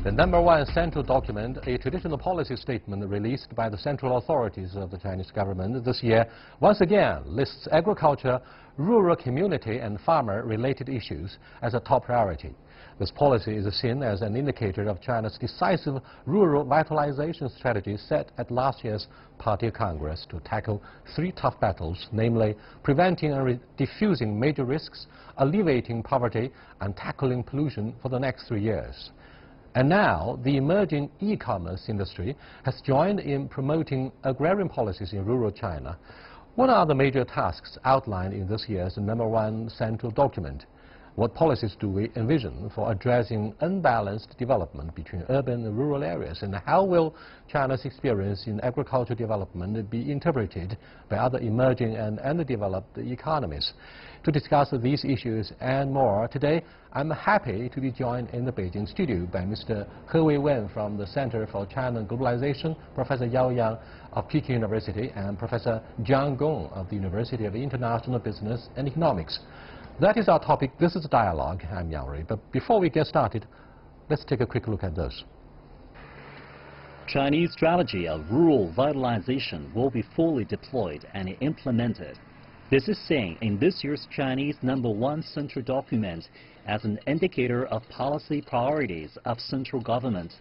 The #1 central document, a traditional policy statement released by the central authorities of the Chinese government this year, once again lists agriculture, rural community and farmer-related issues as a top priority. This policy is seen as an indicator of China's decisive rural vitalization strategy set at last year's Party Congress to tackle three tough battles, namely preventing and defusing major risks, alleviating poverty, and tackling pollution for the next 3 years. And now, the emerging e-commerce industry has joined in promoting agrarian policies in rural China. What are the major tasks outlined in this year's #1 central document? What policies do we envision for addressing unbalanced development between urban and rural areas? And how will China's experience in agricultural development be interpreted by other emerging and underdeveloped economies? To discuss these issues and more, today I'm happy to be joined in the Beijing studio by Mr. He Weiwen from the Center for China Globalization, Professor Yao Yang of Peking University, and Professor Jiang Gong of the University of International Business and Economics. That is our topic. This is Dialogue. I'm Yang Rui. But before we get started, let's take a quick look at this. Chinese strategy of rural vitalization will be fully deployed and implemented. This is seen in this year's Chinese #1 central document as an indicator of policy priorities of central government.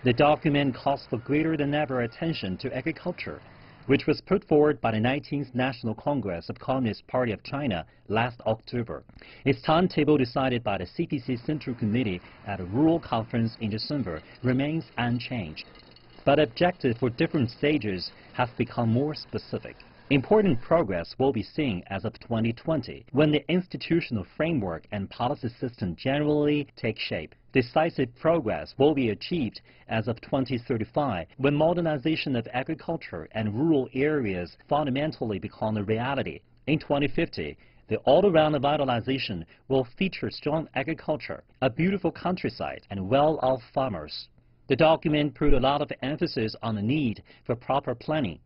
The document calls for greater than ever attention to agriculture, which was put forward by the 19th National Congress of Communist Party of China last October. Its timetable decided by the CPC Central Committee at a rural conference in December remains unchanged, but objectives for different stages have become more specific. Important progress will be seen as of 2020, when the institutional framework and policy system generally take shape. Decisive progress will be achieved as of 2035, when modernization of agriculture and rural areas fundamentally become a reality. In 2050, the all-around vitalization will feature strong agriculture, a beautiful countryside, and well-off farmers. The document put a lot of emphasis on the need for proper planning.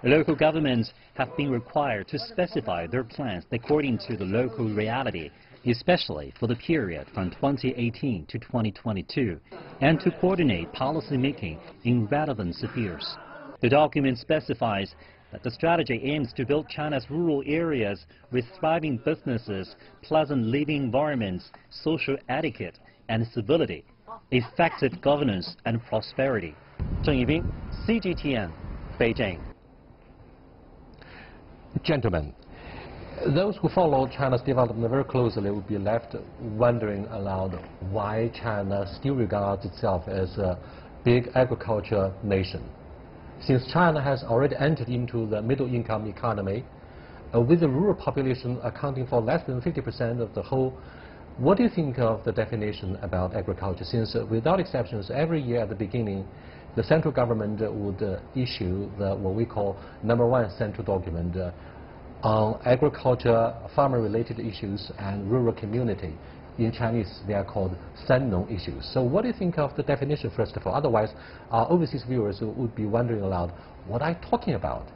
Local governments have been required to specify their plans according to the local reality, especially for the period from 2018 to 2022, and to coordinate policy making in relevant spheres. The document specifies that the strategy aims to build China's rural areas with thriving businesses, pleasant living environments, social etiquette and civility, effective governance and prosperity. Zheng Yibing, CGTN, Beijing. Gentlemen, those who follow China's development very closely will be left wondering aloud why China still regards itself as a big agriculture nation. Since China has already entered into the middle-income economy, with the rural population accounting for less than 50% of the whole, what do you think of the definition about agriculture? Since without exceptions, every year at the beginning, the central government would issue what we call #1 central document on agriculture, farmer-related issues, and rural community. In Chinese, they are called "Sannong" issues. So what do you think of the definition, first of all? Otherwise, our overseas viewers would be wondering aloud, what are you talking about?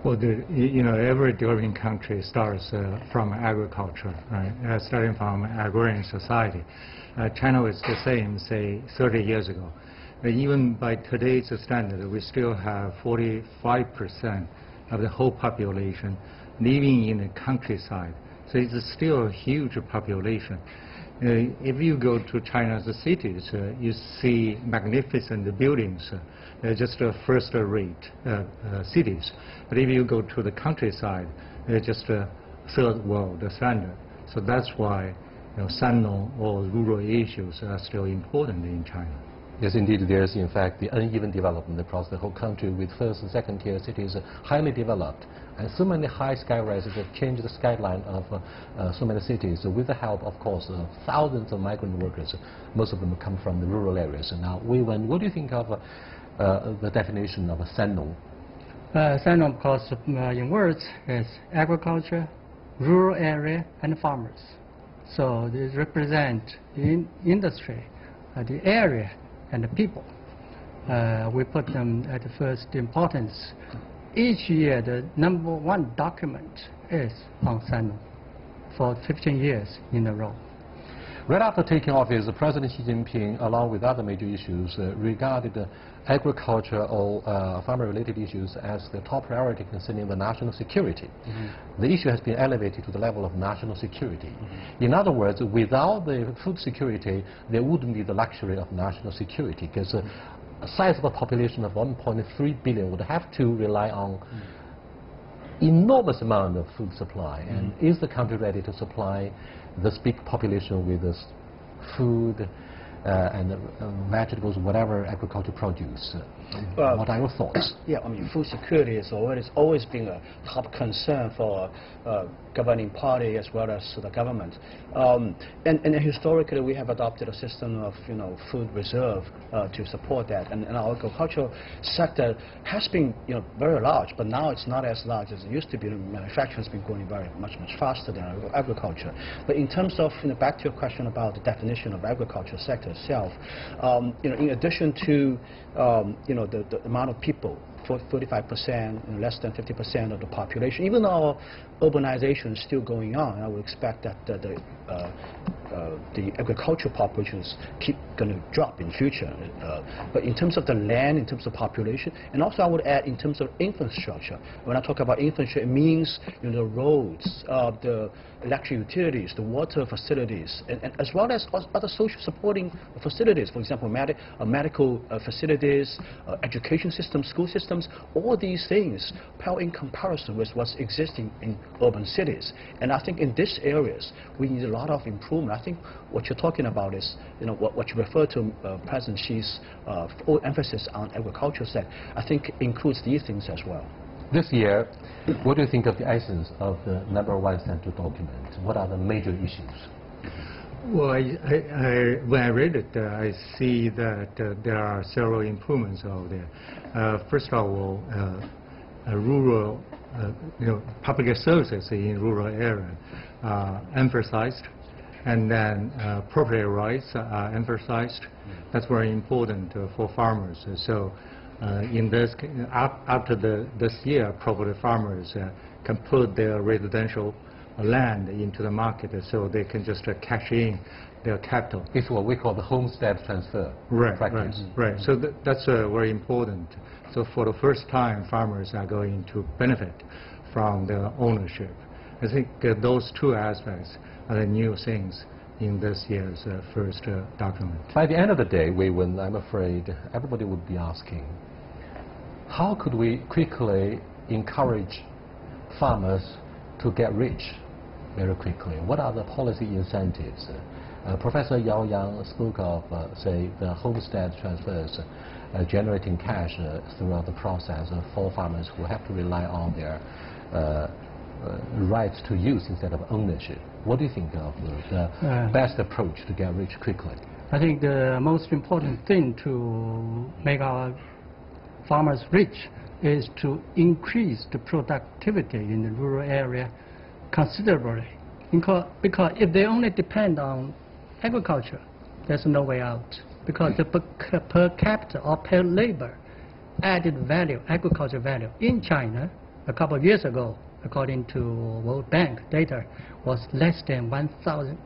Well, every developing country starts from agriculture, right? Starting from agrarian society. China was the same, say, 30 years ago. Even by today's standard, we still have 45% of the whole population living in the countryside. So it's still a huge population. If you go to China's cities, you see magnificent buildings, just first-rate cities. But if you go to the countryside, they're just a third-world standard. So that's why Sannong or rural issues are still important in China. Yes, indeed, there's in fact the uneven development across the whole country, with first and second tier cities highly developed, and so many high sky rises have changed the skyline of so many cities with the help, of course, of thousands of migrant workers. Most of them come from the rural areas. Now, Weiwen, what do you think of the definition of a Sannong? Sannong, of course, in words, is agriculture, rural area, and farmers. So these represent the industry, the area, and the people. We put them at the first importance. Each year, the #1 document is on Sannong for 15 years in a row. Right after taking office, President Xi Jinping, along with other major issues, regarded agriculture or farmer-related issues as the top priority concerning the national security. The issue has been elevated to the level of national security. In other words, without the food security, there wouldn't be the luxury of national security, because a sizable population of 1.3 billion would have to rely on enormous amount of food supply. And is the country ready to supply this big population with this food and vegetables, whatever agricultural produce? What are your thoughts? Yeah, I mean, food security is always been a top concern for governing party as well as the government. And historically, we have adopted a system of food reserve to support that. And our agricultural sector has been very large, but now it's not as large as it used to be. Manufacturing has been growing much faster than agriculture. But in terms of back to your question about the definition of agriculture sector itself, in addition to the amount of people, 45%, less than 50% of the population. Even though urbanization is still going on, I would expect that the agricultural populations keep going to drop in future. But in terms of the land, in terms of population, and also I would add in terms of infrastructure. When I talk about infrastructure, it means the roads, the electric utilities, the water facilities, and as well as other social supporting facilities. For example, medical facilities, education systems, school systems. All these things pale in comparison with what's existing in urban cities. And I think in these areas we need a lot of improvement. I think what you're talking about is what you refer to President Xi's emphasis on agriculture sector. I think includes these things as well. This year, what do you think of the essence of the No.1 central document? What are the major issues? Well, when I read it, I see that there are several improvements over there. First of all, rural, public services in rural area emphasized, and then property rights are emphasized. That's very important for farmers. So, in this, after this year, probably farmers can put their residential land into the market, so they can just cash in their capital. It's what we call the homestead transfer practice. Right. So that's very important. So for the first time, farmers are going to benefit from their ownership. I think those two aspects are the new things in this year's first document. By the end of the day, Wei-Wen, I'm afraid everybody would be asking, how could we quickly encourage farmers to get rich very quickly? What are the policy incentives? Professor Yao Yang spoke of, say, the homestead transfers generating cash throughout the process for farmers who have to rely on their rights to use instead of ownership. What do you think of the best approach to get rich quickly? I think the most important thing to make our farmers rich is to increase the productivity in the rural area considerably. Because if they only depend on agriculture, there's no way out. Because the per capita or per labor added value, agriculture value in China a couple of years ago, according to World Bank data, was less than $1,000.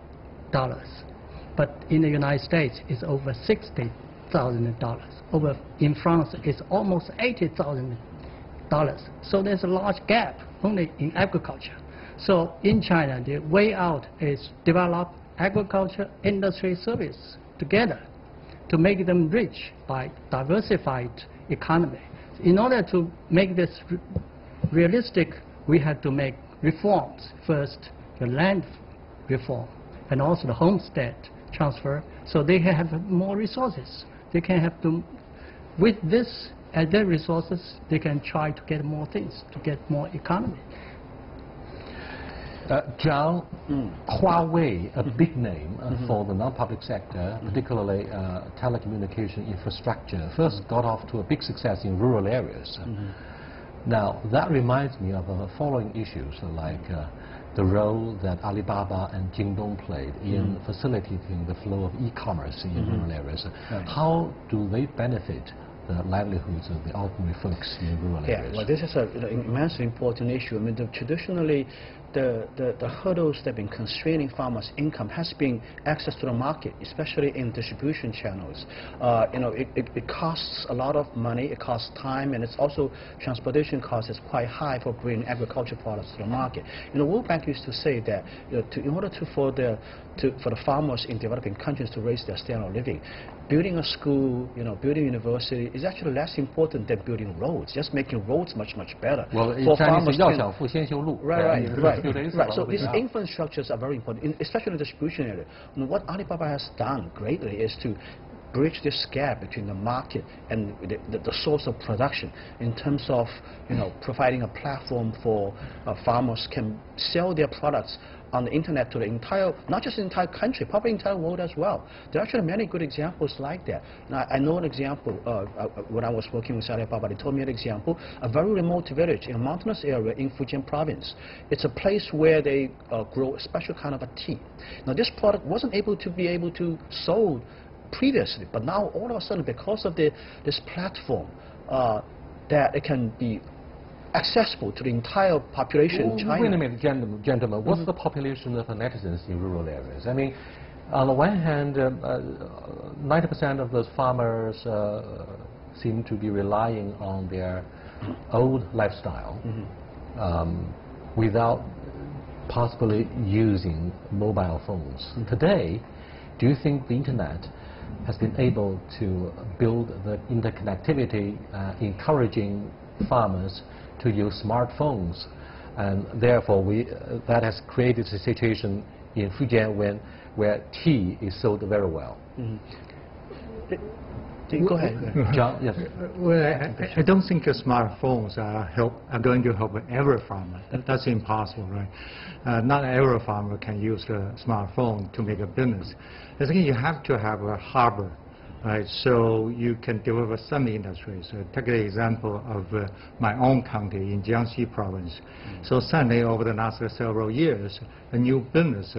But in the United States, it's over $60,000. Over in France, it's almost $80,000. So there's a large gap only in agriculture. So in China, the way out is develop agriculture, industry, service together to make them rich by diversified economy. In order to make this realistic, we have to make reforms. First, the land reform, and also the homestead transfer, so they have more resources. They can have to, with this as their resources, they can try to get more things, to get more economy. Zhang, Huawei, a big name for the non-public sector, particularly telecommunication infrastructure, first got off to a big success in rural areas. Now, that reminds me of following issues like the role that Alibaba and Jingdong played in facilitating the flow of e-commerce in rural areas. How do they benefit the livelihoods of the ordinary folks in rural areas? Well, this is an immensely important issue. I mean, traditionally, the hurdles that have been constraining farmers' income has been access to the market, especially in distribution channels. It costs a lot of money, it costs time, and it's also transportation cost is quite high for bringing agricultural products to the market. World Bank used to say that in order for the farmers in developing countries to raise their standard of living, building a school, building a university is actually less important than building roads. Just making roads much better. Well, for Chinese farmers right. So these infrastructures are very important, especially in the distribution area. What Alibaba has done greatly is to bridge this gap between the market and the source of production in terms of providing a platform for farmers can sell their products on the internet to the entire, not just the entire country, probably the entire world as well. There are actually many good examples like that. Now, I know an example when I was working with Alibaba. They told me an example, a very remote village in a mountainous area in Fujian province. It's a place where they grow a special kind of a tea. Now, this product wasn't able to sold previously, but now all of a sudden, because of this platform, that it can be accessible to the entire population in China. Wait a minute, gentlemen. What's the population of netizens in rural areas? I mean, on the one hand, 90% of those farmers seem to be relying on their old lifestyle without possibly using mobile phones. Today, do you think the internet has been able to build the interconnectivity, encouraging farmers to use smartphones, and therefore that has created a situation in Fujian where tea is sold very well? Go ahead. John, yes. Well, I don't think the smartphones are going to help every farmer. That's impossible, right? Not every farmer can use the smartphone to make a business. I think you have to have a harbor, right? So you can develop some industries. Take the example of my own county in Jiangxi province. So suddenly, over the last several years, a new business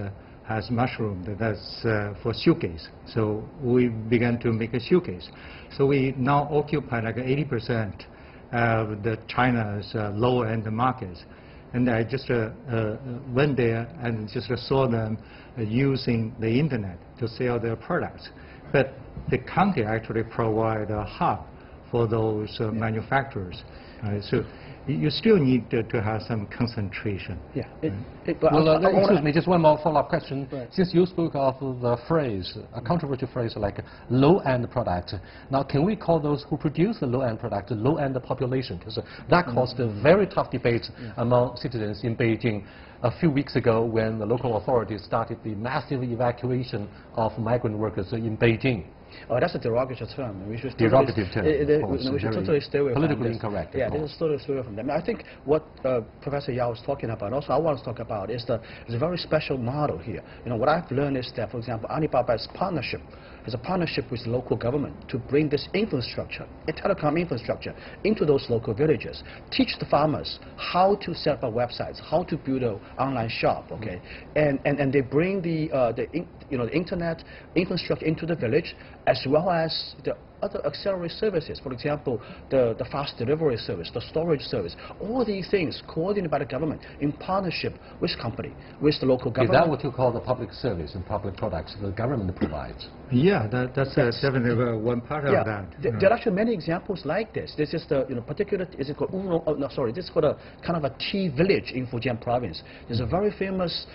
has mushroomed. That's for shoegaze. So we began to make a shoegaze. So we now occupy like 80% of China's low-end markets. And I just went there and just saw them using the internet to sell their products. But the county actually provide a hub for those manufacturers. So you still need to have some concentration. Yeah. Excuse me, just one more follow-up question. Right. Since you spoke of the phrase, a controversial phrase like low-end product, now can we call those who produce the low-end product low-end population? Because that caused a very tough debate among citizens in Beijing a few weeks ago when the local authorities started the massive evacuation of migrant workers in Beijing. Oh, that's a derogatory term. We should derogative term. We should totally stay away from this. Politically incorrect. Yeah, this is totally stay away from them. I think what Professor Yao was talking about, also I want to talk about, is a very special model here. What I've learned is that, for example, Alibaba's partnership is a partnership with the local government to bring this infrastructure, a telecom infrastructure, into those local villages. Teach the farmers how to set up websites, how to build an online shop, okay? And they bring the internet infrastructure into the village, as well as the other auxiliary services. For example, the fast delivery service, the storage service, all these things coordinated by the government in partnership with the local government. Is that what you call the public service and public products the government provides? Yeah, that's definitely one part of that. There are actually many examples like this. This is the particular. Is it called this is called a kind of a tea village in Fujian province. There's a very famous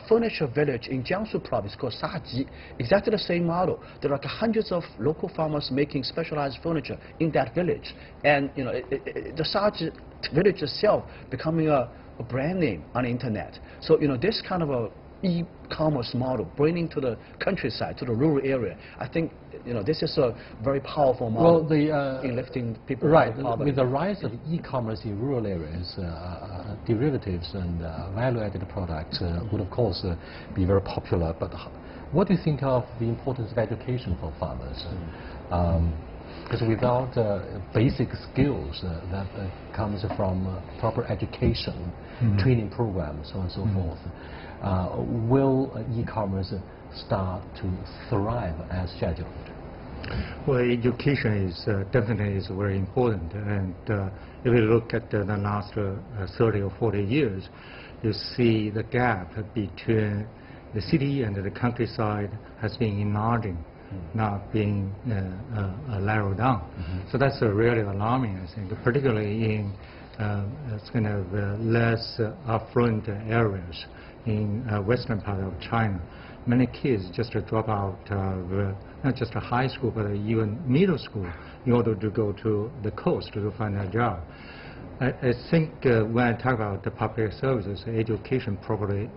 furniture village in Jiangsu province called Saji. Exactly the same model. There are hundreds of local farmers making specialized furniture in that village, and the Saji village itself becoming a brand name on the internet. So this kind of a e-commerce model bringing to the countryside, to the rural area, I think this is a very powerful model in lifting people out of poverty. With the rise of e-commerce in rural areas, derivatives and value-added products would of course be very popular. But what do you think of the importance of education for farmers? Because without basic skills that comes from proper education, training programs, so on and so forth, will e-commerce start to thrive as scheduled? Well, education is definitely is very important, and if you look at the last 30 or 40 years, you see the gap between the city and the countryside has been enlarging, not being narrowed down. So that's really alarming, I think, particularly in kind of less affluent areas in western part of China. Many kids just drop out of not just a high school, but even middle school in order to go to the coast to find a job. I think when I talk about the public services, education probably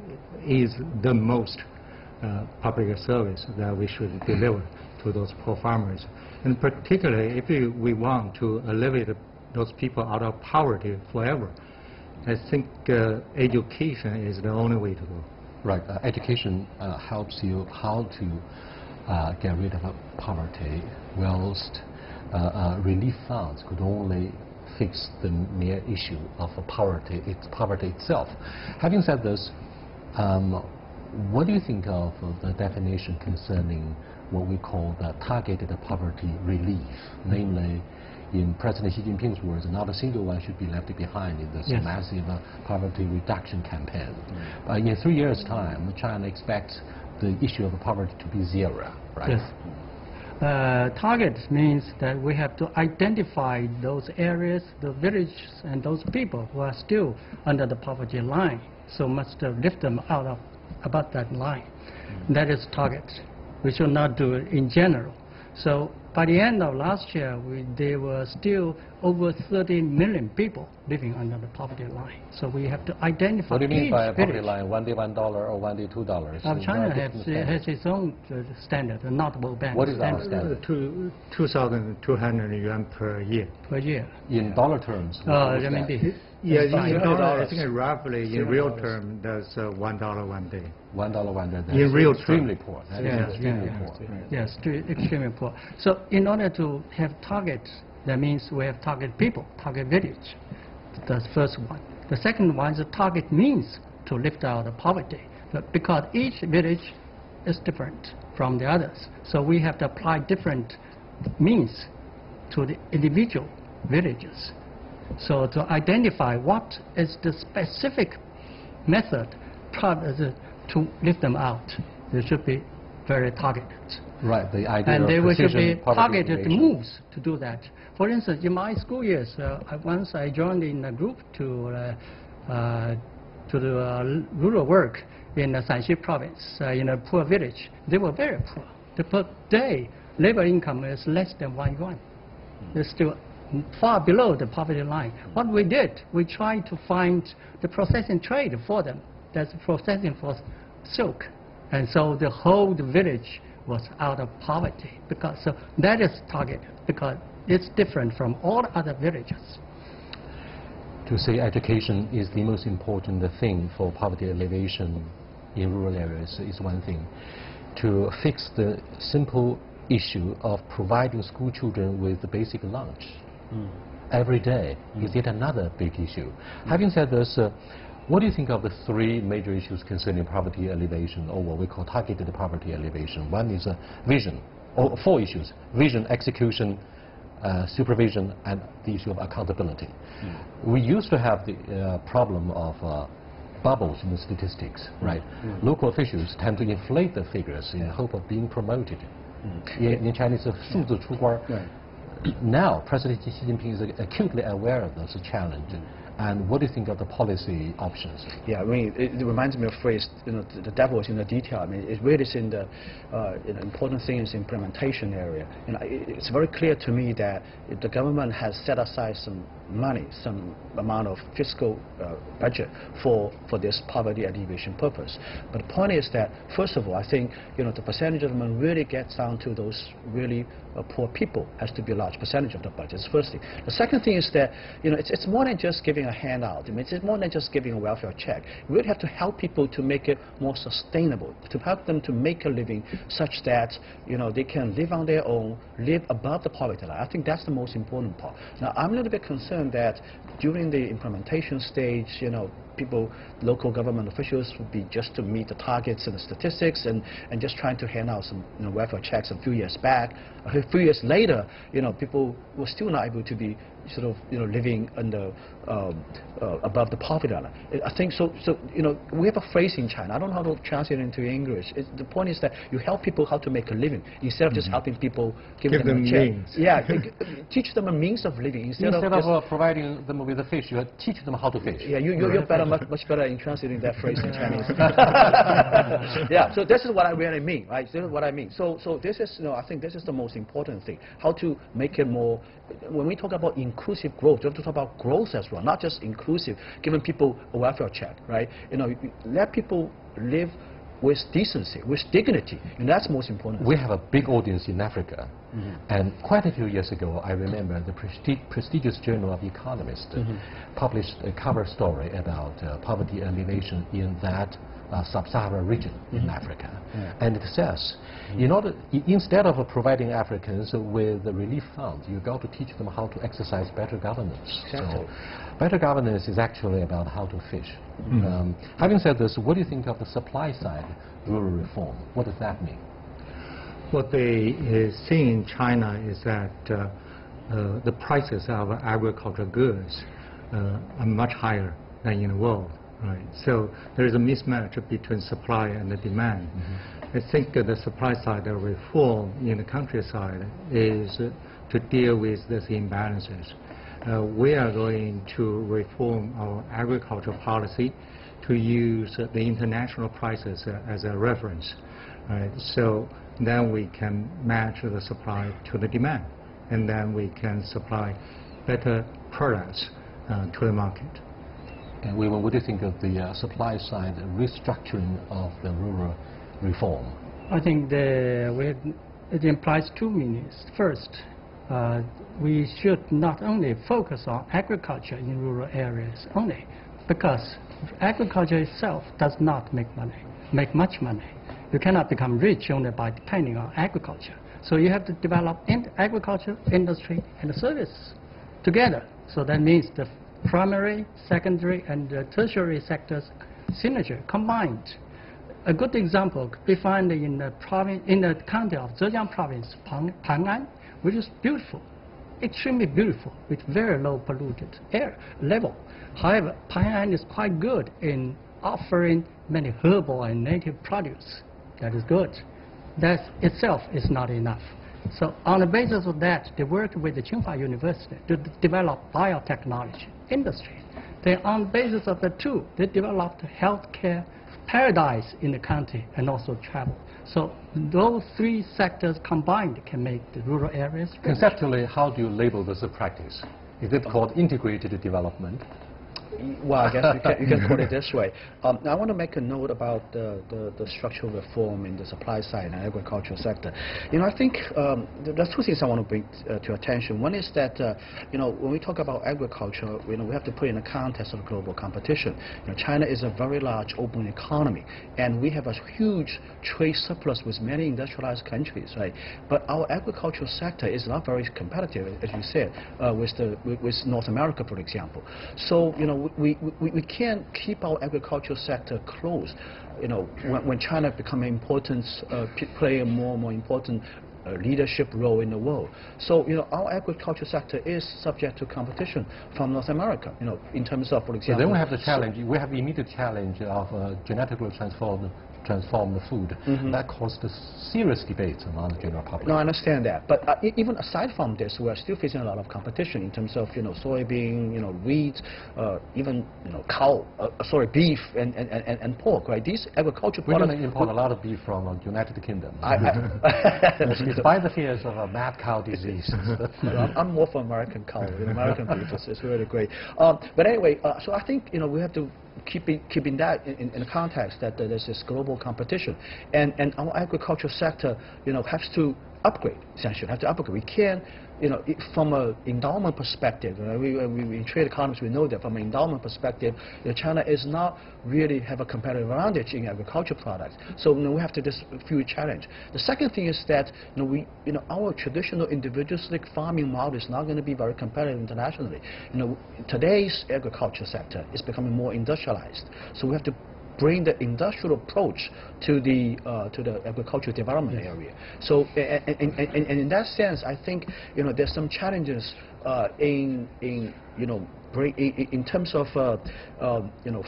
is the most public service that we should deliver to those poor farmers. And particularly if we want to alleviate those people out of poverty forever, I think education is the only way to go. Right. Education helps you how to get rid of poverty, whilst relief funds could only fix the mere issue of poverty itself. Having said this, what do you think of the definition concerning what we call the targeted poverty relief? Namely, in President Xi Jinping's words, not a single one should be left behind in this massive poverty reduction campaign. In 3 years' time, China expects the issue of poverty to be zero, right? Yes. Target means that we have to identify those areas, the villages, and those people who are still under the poverty line. So must lift them out of about that line. That is target. We should not do it in general. So by the end of last year, there were still over 30 million people living under the poverty line. So we have to identify. What do you mean by village. poverty line? $1 or $2? China has its own standard, not World Bank. What is our standard? 2,200 yuan per year. Per year. In dollar terms? RMB. Yeah, in dollar, I think roughly in real term, that's $1 one day. $1 one day. In real extremely term. poor. Extremely poor. Yes, extremely poor. So in order to have targets, that means we have target people, target village. That's the first one. The second one is the target means to lift out the poverty, because each village is different from the others. So we have to apply different means to the individual villages. So to identify what is the specific method to lift them out, they should be very targeted. Right, the idea and of there should be poverty targeted moves to do that. For instance, in my school years, once I joined in a group to do rural work in the Shanxi province, in a poor village. They were very poor. The per day labor income is less than 1 yuan. They're still far below the poverty line. What we did, we tried to find the processing trade for them. That's processing for silk. And so the whole village was out of poverty. So that is targeted because it's different from all other villages. To say education is the most important thing for poverty alleviation in rural areas is one thing. To fix the simple issue of providing school children with the basic lunch every day is yet another big issue. Having said this, what do you think of the three major issues concerning poverty alleviation, or what we call targeted poverty alleviation? One is vision, or four issues: vision, execution, supervision, and the issue of accountability. We used to have the problem of bubbles in the statistics, right? Local officials tend to inflate the figures in the hope of being promoted. In Chinese, 数字出官. Now, President Xi Jinping is acutely aware of this challenge. And what do you think of the policy options? Yeah, I mean, it reminds me of a phrase, the devil is in the detail. I mean, it really is in the important thing is implementation area. It's very clear to me that if the government has set aside some money, some amount of fiscal budget for this poverty alleviation purpose. But the point is that, first of all, I think the percentage of the money really gets down to those really poor people has to be a large percentage of the budget. That's the first thing. The second thing is that it's more than just giving a handout. I mean, it's more than just giving a welfare check. We really have to help people to make it more sustainable, to help them to make a living such that they can live on their own, live above the poverty line. I think that's the most important part. Now, I'm a little bit concerned that during the implementation stage, people, local government officials would be just to meet the targets and the statistics and just trying to hand out some welfare checks a few years back. A few years later, people were still not able to be sort of living under above the poverty line. I think so. We have a phrase in China. I don't know how to translate it into English. The point is that you help people how to make a living instead of just helping people, give them a check. Means. Yeah, teach them a means of living instead of providing them with a fish. You teach them how to fish. Yeah, you're better, much better in translating that phrase in Chinese. Yeah, so this is what I really mean, right? This is what I mean. So this is, I think this is the most important thing. How to make it more. When we talk about inclusive growth, we have to talk about growth as well, not just inclusive, giving people a welfare check, right? Let people live with decency, with dignity, and that's most important. We have a big audience in Africa, and quite a few years ago, I remember the prestigious journal of Economists published a cover story about poverty alleviation in that sub-Saharan region in Africa. And it says, instead of providing Africans with the relief funds, you've got to teach them how to exercise better governance. Exactly. So better governance is actually about how to fish. Having said this, what do you think of the supply side rural reform? What does that mean? What they see in China is that the prices of agricultural goods are much higher than in the world. Right. So there is a mismatch between supply and the demand. I think the supply side of reform in the countryside is to deal with these imbalances. We are going to reform our agricultural policy to use the international prices as a reference. Right. So then we can match the supply to the demand, and then we can supply better products to the market. And what do you think of the supply side restructuring of the rural reform? I think it implies two meanings. First, we should not only focus on agriculture in rural areas only, because agriculture itself does not make much money. You cannot become rich only by depending on agriculture. So you have to develop agriculture, industry, and service together. So that means the primary, secondary, and tertiary sectors synergy combined. A good example could be found in the county of Zhejiang province, Pang'an, which is beautiful, extremely beautiful, with very low polluted air level. However, Pang'an is quite good in offering many herbal and native produce. That is good. That itself is not enough. So on the basis of that, they worked with the Tsinghua University to develop biotechnology industry. Then on the basis of the two, they developed a healthcare paradise in the country and also travel. So those three sectors combined can make the rural areas rich. Conceptually, how do you label this a practice? Is it called integrated development? Well, I guess you can put it this way. I want to make a note about the structural reform in the supply side and agricultural sector. I think there's two things I want to bring to attention. One is that when we talk about agriculture, we have to put in the context of global competition. China is a very large open economy, and we have a huge trade surplus with many industrialized countries, right? But our agricultural sector is not very competitive, as you said, with North America, for example. So we can't keep our agricultural sector closed. When China become important, play a more and more important leadership role in the world. So our agriculture sector is subject to competition from North America. In terms of, for example. So then we have the challenge. We have the immediate challenge of genetically transformed food. That caused serious debates among the general public. No, I understand that. But even aside from this, we are still facing a lot of competition in terms of soybean, wheat, even beef and pork. Right? These agricultural products. We're going to import a lot of beef from the United Kingdom. Despite the fears of a mad cow disease. I'm more for American cow. American beef is really great. But anyway, so I think we have to keeping that in the context that there's this global competition, and our agricultural sector has to upgrade, essentially, have to upgrade. We can't, from an endowment perspective, we in trade economics, we know that from an endowment perspective, China is not really have a competitive advantage in agricultural products. So we have to this huge challenge. The second thing is that our traditional individualistic farming model is not going to be very competitive internationally. Today's agriculture sector is becoming more industrialized. So we have to bring the industrial approach to the agricultural development area. So, and in that sense, I think there's some challenges in terms of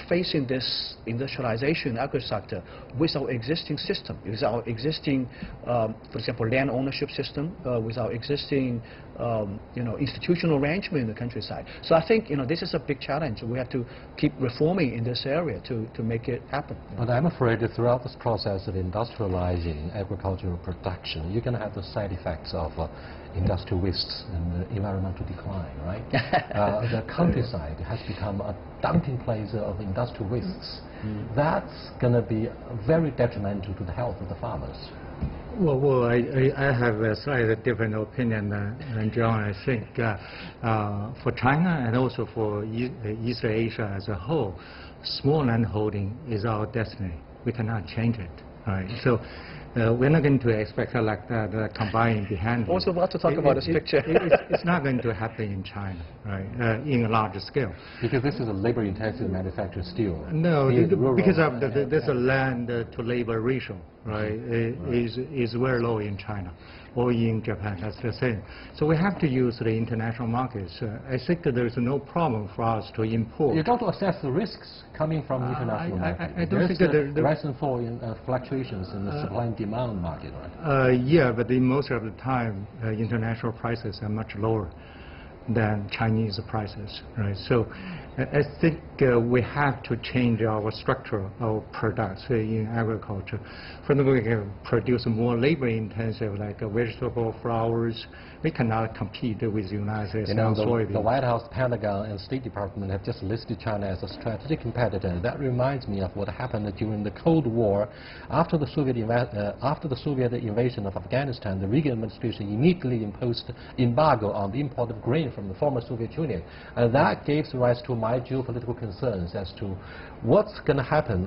facing this industrialization in agri sector with our existing system, with our existing, for example, land ownership system, with our existing institutional arrangement in the countryside. So I think this is a big challenge. We have to keep reforming in this area to make it happen. But I'm afraid that throughout this process of industrializing agricultural production, you're going to have the side effects of industrial wastes and environmental decline, right? The countryside has become a dumping place of industrial wastes. That's going to be very detrimental to the health of the farmers. Well, I have a slightly different opinion than John. I think for China and also for East Asia as a whole, small land holding is our destiny. We cannot change it. Right? So we're not going to expect like that combined behind. Also, about to talk about this picture. It's not going to happen in China, right? In a larger scale. Because this is a labor-intensive manufacture still. No, because of there's a land to labor ratio, right? Is very low in China, or in Japan. That's the same. So we have to use the international markets. I think that there's no problem for us to import. You got to assess the risks coming from international market. I don't think that the rise and fall in fluctuations in the supply and demand market, right? Yeah, but most of the time, international prices are much lower than Chinese prices, right? So I think we have to change our structure of products in agriculture. For example, we can produce more labor-intensive, like vegetable, flowers. We cannot compete with the United States on soybeans. The White House, Pentagon, and State Department have just listed China as a strategic competitor. That reminds me of what happened during the Cold War. After the Soviet invasion of Afghanistan, the Reagan administration immediately imposed embargo on the import of grain from the former Soviet Union. And that gave rise to my geopolitical concerns as to what's going to happen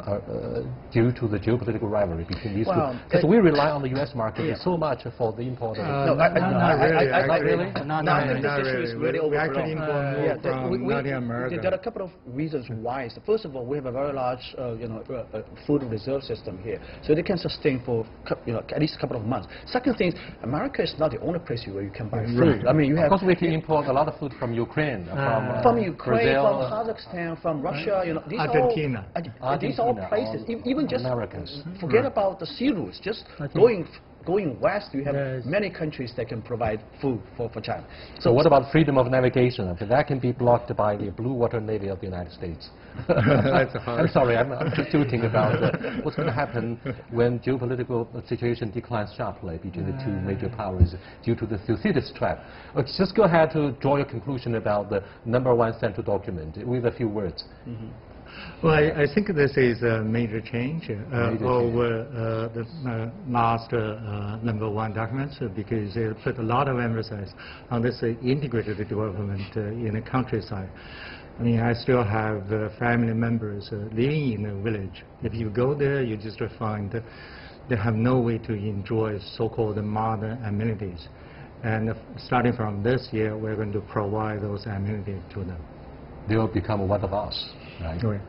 due to the geopolitical rivalry between these two. Because we rely on the U.S. market so much for the import of not really. We actually import more from Latin America. There are a couple of reasons why. So first of all, we have a very large food reserve system here, so they can sustain for at least a couple of months. Second thing, America is not the only place where you can buy food. I mean, you have. Of course, we can import a lot of food from Ukraine, from Ukraine, Brazil, from Kazakhstan, from Russia. These Argentina. These are all places. Even just Americans. Forget about the sea routes. Just going west, you have many countries that can provide food for China. So what about freedom of navigation? Okay, that can be blocked by the Blue Water Navy of the United States. I'm sorry, I'm just joking about what's going to happen when geopolitical situation declines sharply between the two major powers due to the Thucydides trap. Okay, just go ahead to draw your conclusion about the #1 central document with a few words. Well, I think this is a major change over the last #1 documents because it put a lot of emphasis on this integrated development in the countryside. I mean, I still have family members living in a village. If you go there, you just find they have no way to enjoy so-called modern amenities. And starting from this year, we're going to provide those amenities to them. They will become one of us, right? Right.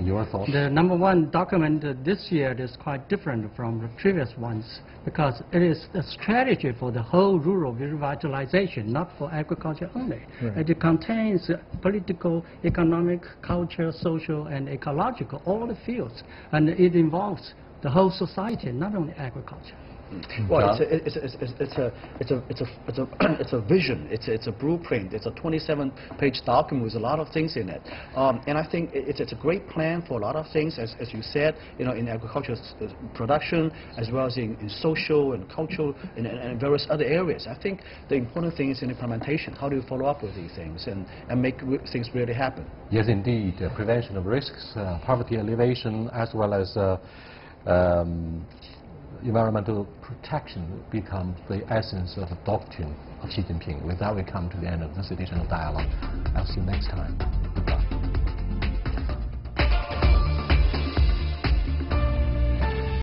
Your thoughts? The #1 document this year is quite different from the previous ones because it is a strategy for the whole rural revitalization, not for agriculture only. Right. It contains political, economic, cultural, social, and ecological, all the fields, and it involves the whole society, not only agriculture. Well, it's a vision. It's a blueprint. It's a 27-page document with a lot of things in it. And I think it's a great plan for a lot of things, as you said, in agricultural production, as well as in social and cultural and various other areas. I think the important thing is in implementation. How do you follow up with these things and make things really happen? Yes, indeed. Prevention of risks, poverty alleviation, as well as environmental protection becomes the essence of the doctrine of Xi Jinping. With that, we come to the end of this edition of Dialogue. I'll see you next time.